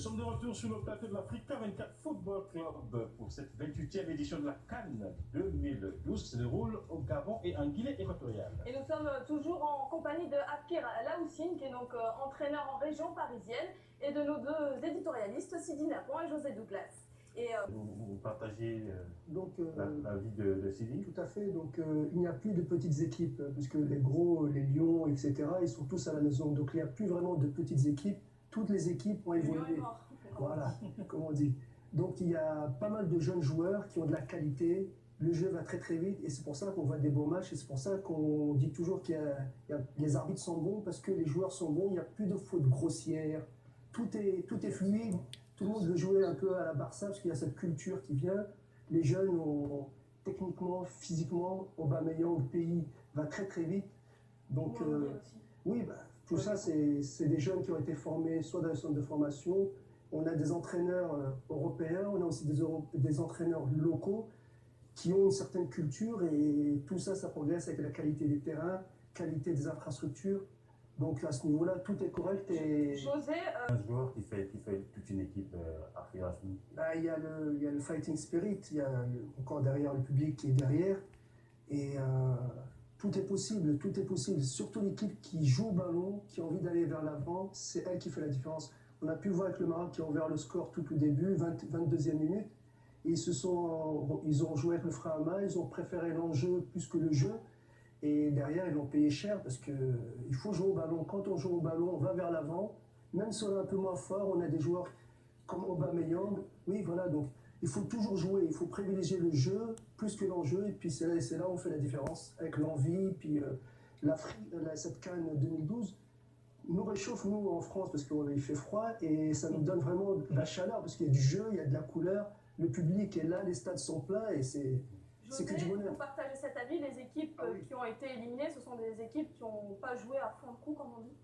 sommes de retour sur le plateau de l'Africa 24 Football Club pour cette 28e édition de la CAN 2012 qui se déroule au Gabon et en Guinée équatoriale. Et nous sommes toujours en compagnie de Abkir Laoussine, qui est donc entraîneur en région parisienne, et de nos deux éditorialistes, Sidi Napon et José Douglas. Et vous partagez la vie de Sidi? Tout à fait. Donc il n'y a plus de petites équipes, puisque les gros, les lions, etc., ils sont tous à la maison. Donc il n'y a plus vraiment de petites équipes. Toutes les équipes ont évolué. Voilà, comme on dit. Donc il y a pas mal de jeunes joueurs qui ont de la qualité. Le jeu va très très vite et c'est pour ça qu'on voit des beaux matchs et c'est pour ça qu'on dit toujours qu'il les arbitres sont bons parce que les joueurs sont bons. Il n'y a plus de fautes grossières. Tout est fluide. Tout le monde veut jouer un peu à la Barça parce qu'il y a cette culture qui vient. Les jeunes, techniquement, physiquement, Aubameyang, le pays va très très vite. Donc oui, tout ça, c'est des jeunes qui ont été formés soit dans les centres de formation. On a des entraîneurs européens, on a aussi des entraîneurs locaux qui ont une certaine culture et tout ça, ça progresse avec la qualité des terrains, qualité des infrastructures. Donc à ce niveau-là, tout est correct. Et José, un joueur qui fait toute une équipe à Firasmi. Il y a le fighting spirit, il y a encore derrière le public qui est derrière. Et tout est possible, tout est possible. Surtout l'équipe qui joue au ballon, qui a envie d'aller vers l'avant, c'est elle qui fait la différence. On a pu voir avec le Maroc qui a ouvert le score tout au début, 22e minute. Et ils ont joué avec le frein à main, ils ont préféré l'enjeu plus que le jeu. Et derrière, ils l'ont payé cher parce qu'il faut jouer au ballon. Quand on joue au ballon, on va vers l'avant. Même si on est un peu moins fort, on a des joueurs comme Aubameyang. Oui, voilà, donc il faut toujours jouer, il faut privilégier le jeu plus que l'enjeu. Et puis c'est là où on fait la différence, avec l'envie. Puis cette CAN 2012 nous réchauffe, nous, en France, parce qu'il fait froid. Et ça nous donne vraiment de la chaleur, parce qu'il y a du jeu, il y a de la couleur. Le public est là, les stades sont pleins et c'est que du bonheur. Vous partagez cet avis, les équipes qui ont été éliminées, ce sont des équipes qui n'ont pas joué à fond de coup, comme on dit.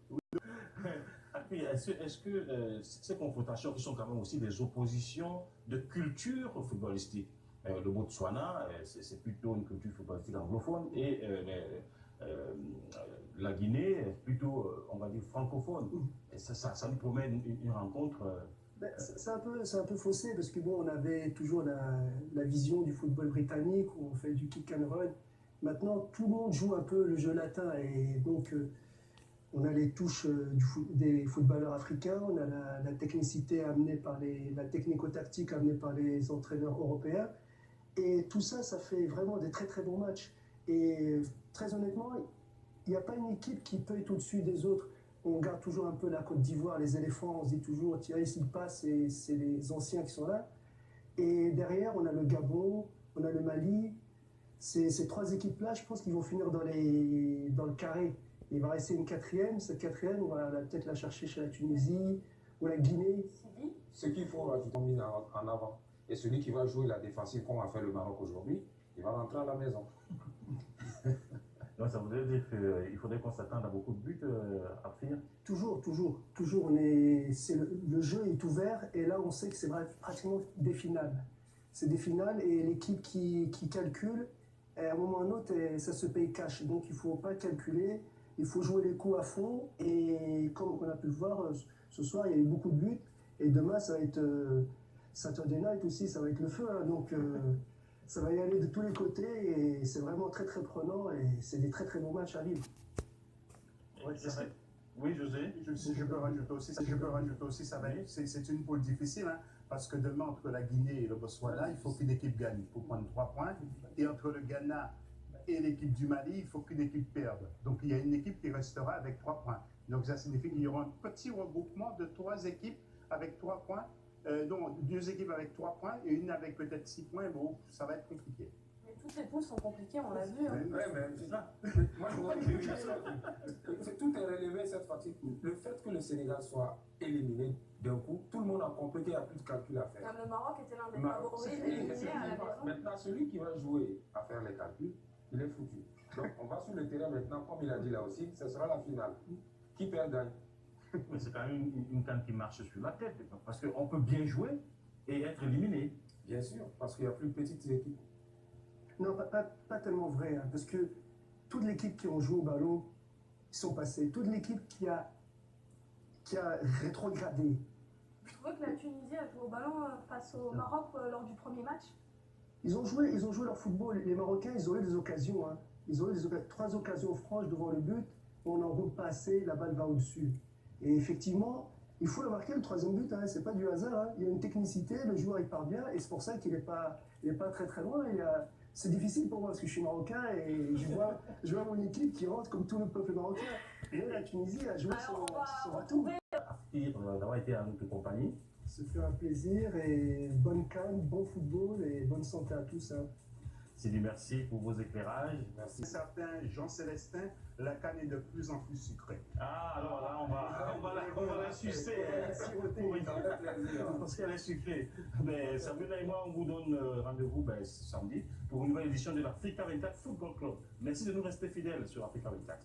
Est-ce que ces confrontations qui sont quand même aussi des oppositions de culture footballistique, le Botswana, c'est plutôt une culture footballistique anglophone et la Guinée est plutôt, on va dire, francophone. Et ça nous promet une rencontre. C'est un peu faussé parce que bon, on avait toujours la vision du football britannique où on fait du kick and run. Maintenant, tout le monde joue un peu le jeu latin et donc on a les touches des footballeurs africains, on a la technicité amenée par la technico-tactique amenée par les entraîneurs européens et tout ça, ça fait vraiment des très très bons matchs. Et très honnêtement, il n'y a pas une équipe qui peut être au-dessus des autres. On garde toujours un peu la Côte d'Ivoire, les éléphants, on se dit toujours, tiens, s'ils passent, c'est les anciens qui sont là. Et derrière, on a le Gabon, on a le Mali. Ces trois équipes-là, je pense qu'ils vont finir dans le carré. Il va rester une quatrième. Cette quatrième, on va peut-être la chercher chez la Tunisie ou la Guinée. Ce qu'il faut rajouter en avant. Et celui qui va jouer la défensive, comme a fait le Maroc aujourd'hui, il va rentrer à la maison. Donc ça voudrait dire qu'il faudrait qu'on s'attende à beaucoup de buts à finir. Toujours. Le jeu est ouvert et là on sait que c'est pratiquement des finales. C'est des finales et l'équipe qui calcule, à un moment ou à un autre, ça se paye cash. Donc il ne faut pas calculer, il faut jouer les coups à fond. Et comme on a pu le voir, ce soir il y a eu beaucoup de buts. Et demain ça va être Saturday Night aussi, ça va être le feu. Hein, donc ça va y aller de tous les côtés et c'est vraiment très très prenant et c'est des très très bons matchs à vivre. Ouais, oui, José. Je peux rajouter aussi, ça va être, c'est une poule difficile, hein, parce que demain, entre la Guinée et le Botswana, il faut qu'une équipe gagne pour prendre 3 points. Et entre le Ghana et l'équipe du Mali, il faut qu'une équipe perde. Donc il y a une équipe qui restera avec 3 points. Donc ça signifie qu'il y aura un petit regroupement de 3 équipes avec 3 points. Donc 2 équipes avec 3 points et une avec peut-être 6 points. Bon, ça va être compliqué. Mais toutes les poules sont compliquées, on l'a vu. Hein. Oui, mais c'est ça. Moi, je vois que tout est relevé cette fois-ci. Le fait que le Sénégal soit éliminé d'un coup, tout le monde a compris qu'il n'y a plus de calcul à faire. Même le Maroc était l'un des favoris éliminés à la maison. Maintenant, celui qui va jouer à faire les calculs, il est foutu. Donc, on va sur le terrain maintenant, comme il a dit là aussi, ce sera la finale. Qui perd gagne. Mais c'est quand même une canne qui marche sur la tête, parce qu'on peut bien jouer et être éliminé. Bien sûr, parce qu'il y a plus de petites équipes. Non, pas tellement vrai, hein, parce que toute l'équipe qui ont joué au ballon, ils sont passés. Toute l'équipe qui a rétrogradé, trouvez que la Tunisie a joué au ballon face au Maroc lors du premier match? Ils ont joué leur football. Les Marocains, ils ont eu des occasions. Hein. Ils ont eu 3 occasions franches devant le but. On n'en roule pas assez, la balle va au-dessus. Et effectivement, il faut le marquer, le 3e but. Hein. C'est pas du hasard. Hein. Il y a une technicité, le joueur il part bien. Et c'est pour ça qu'il n'est pas très très loin. C'est difficile pour moi parce que je suis marocain et je vois mon équipe qui rentre comme tout le peuple marocain. Mais la Tunisie a joué son retour. Merci d'avoir été à notre compagnie. Ce fut un plaisir et bonne canne, bon football et bonne santé à tous. Hein. Sidi, merci pour vos éclairages. Merci. Certains, Jean-Célestin, la canne est de plus en plus sucrée. Ah, alors là, on va la sucer. Parce qu'elle est sucrée. Mais Sabrina et moi, on vous donne rendez-vous samedi pour une nouvelle édition de l'Africa 24 Football Club. Merci de nous rester fidèles sur Africa 24.